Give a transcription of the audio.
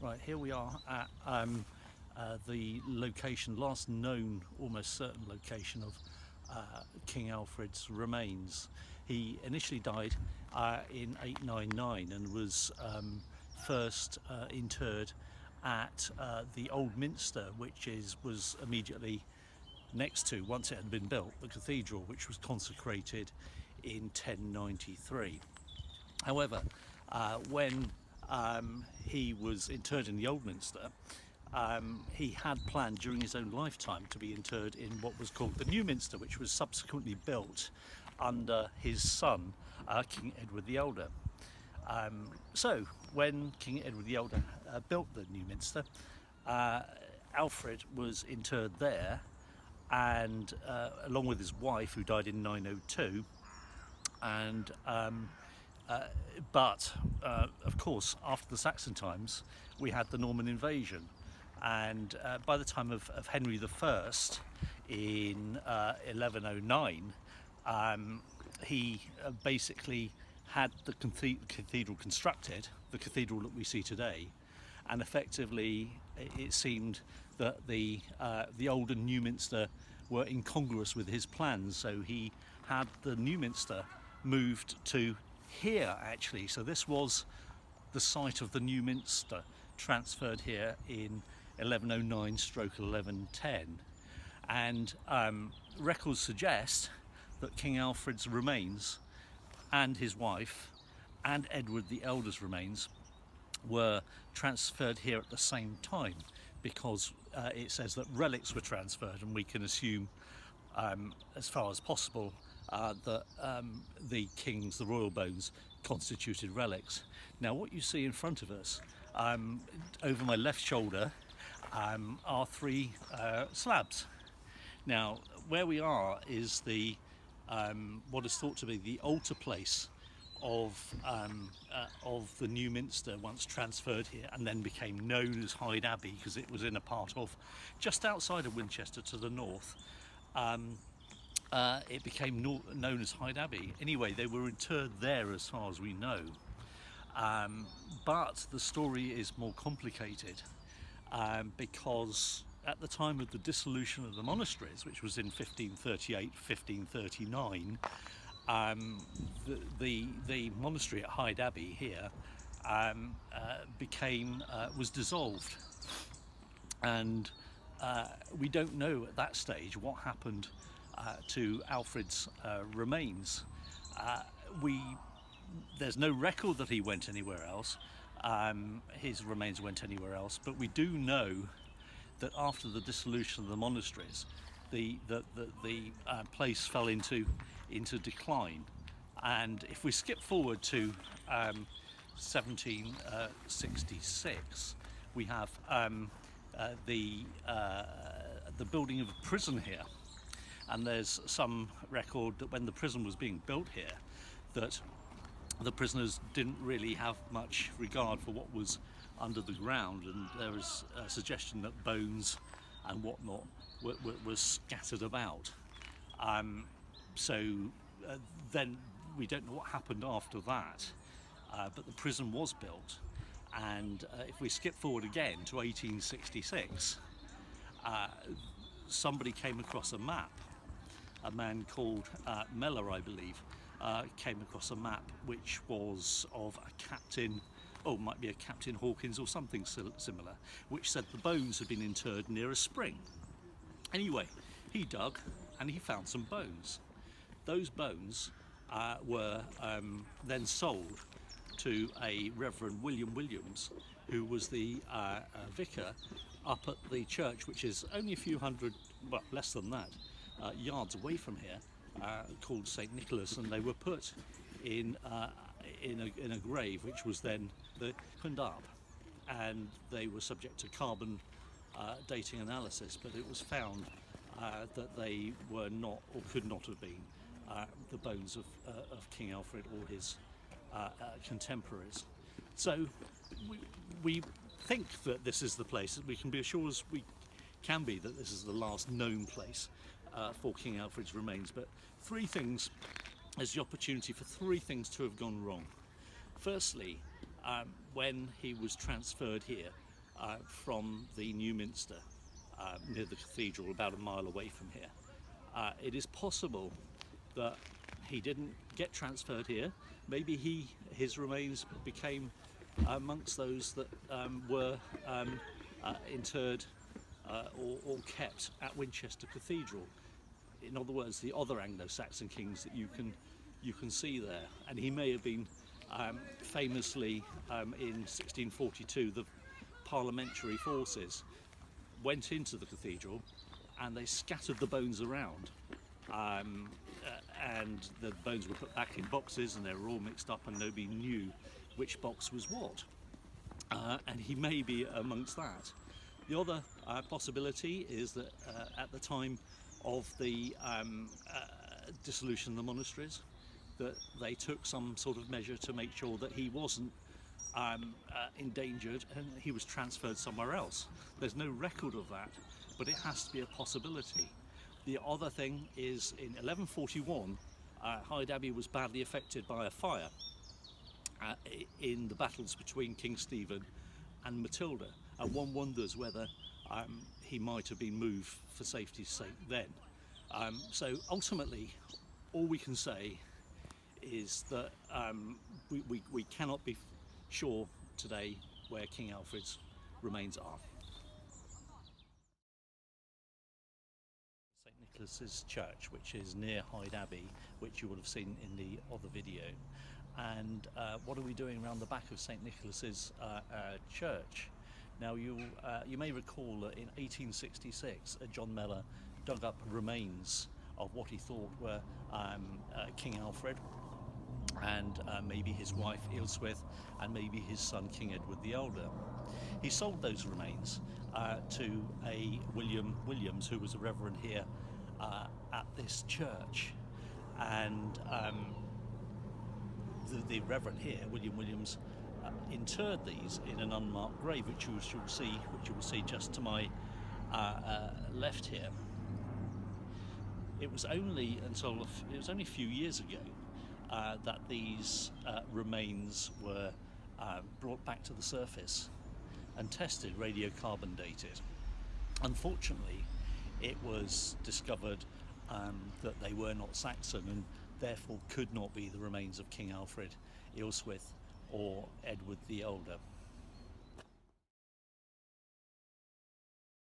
Right, here we are at the location, last known, almost certain location of King Alfred's remains. He initially died in 899 and was first interred at the Old Minster, which was immediately next to, once it had been built, the cathedral, which was consecrated in 1093. However, when he was interred in the Old Minster, he had planned during his own lifetime to be interred in what was called the New Minster, which was subsequently built under his son, King Edward the Elder. So when King Edward the Elder built the New Minster, Alfred was interred there, and along with his wife, who died in 902, and but of course, after the Saxon times, we had the Norman invasion, and by the time of Henry I in 1109, he basically had the cathedral constructed, the cathedral that we see today, and effectively it seemed that the old and new Minster were incongruous with his plans, so he had the New Minster moved to here actually. So this was the site of the New Minster, transferred here in 1109/1110, and records suggest that King Alfred's remains and his wife and Edward the Elder's remains were transferred here at the same time, because it says that relics were transferred, and we can assume as far as possible that the royal bones constituted relics. Now what you see in front of us, over my left shoulder, are three slabs. Now where we are is the what is thought to be the altar place of the New Minster, once transferred here and then became known as Hyde Abbey, because it was in a part of just outside of Winchester to the north. It became known as Hyde Abbey. Anyway, they were interred there as far as we know, but the story is more complicated, because at the time of the dissolution of the monasteries, which was in 1538-1539, the monastery at Hyde Abbey here was dissolved, and we don't know at that stage what happened to Alfred's remains. There's no record that he went anywhere else, his remains went anywhere else, but we do know that after the dissolution of the monasteries, the place fell into decline. And if we skip forward to 1766, we have the building of a prison here, and there's some record that when the prison was being built here, that the prisoners didn't really have much regard for what was under the ground, and there was a suggestion that bones and whatnot were scattered about. Then we don't know what happened after that, but the prison was built, and if we skip forward again to 1866, somebody came across a map. A man called Mellor, I believe, came across a map which was of a captain, it might be a Captain Hawkins or something similar, which said the bones had been interred near a spring. Anyway, he dug and he found some bones. Those bones were then sold to a Reverend William Williams, who was the vicar up at the church, which is only a few hundred, well, less than that, yards away from here, called St. Nicholas, and they were put in a grave which was then opened up, and they were subject to carbon dating analysis, but it was found that they were not, or could not have been, the bones of King Alfred or his contemporaries. So we think that this is the place, we can be as sure as we can be that this is the last known place for King Alfred's remains. But three things, there's the opportunity for three things to have gone wrong. Firstly, when he was transferred here, from the New Minster near the cathedral, about a mile away from here. It is possible that he didn't get transferred here. Maybe his remains became amongst those that were interred or kept at Winchester Cathedral. In other words, the other Anglo-Saxon kings that you can see there. And he may have been famously in 1642, the parliamentary forces went into the cathedral and they scattered the bones around, and the bones were put back in boxes and they were all mixed up and nobody knew which box was what, and he may be amongst that. The other possibility is that at the time of the dissolution of the monasteries, that they took some sort of measure to make sure that he wasn't endangered and he was transferred somewhere else. There's no record of that, but it has to be a possibility. The other thing is, in 1141, Hyde Abbey was badly affected by a fire in the battles between King Stephen and Matilda, and one wonders whether he might have been moved for safety's sake then. So ultimately, all we can say is that we cannot be sure today where King Alfred's remains are. St Nicholas's Church, which is near Hyde Abbey, which you will have seen in the other video. And what are we doing around the back of St Nicholas's church? Now you may recall that in 1866 John Mellor dug up remains of what he thought were King Alfred and maybe his wife Ealhswith and maybe his son King Edward the Elder. He sold those remains to a William Williams, who was a reverend here at this church, and the reverend here, William Williams, interred these in an unmarked grave, which you will see just to my left here. It was only a few years ago that these remains were brought back to the surface and tested, radiocarbon dated. Unfortunately, it was discovered that they were not Saxon and therefore could not be the remains of King Alfred, Ealhswith or Edward the Elder.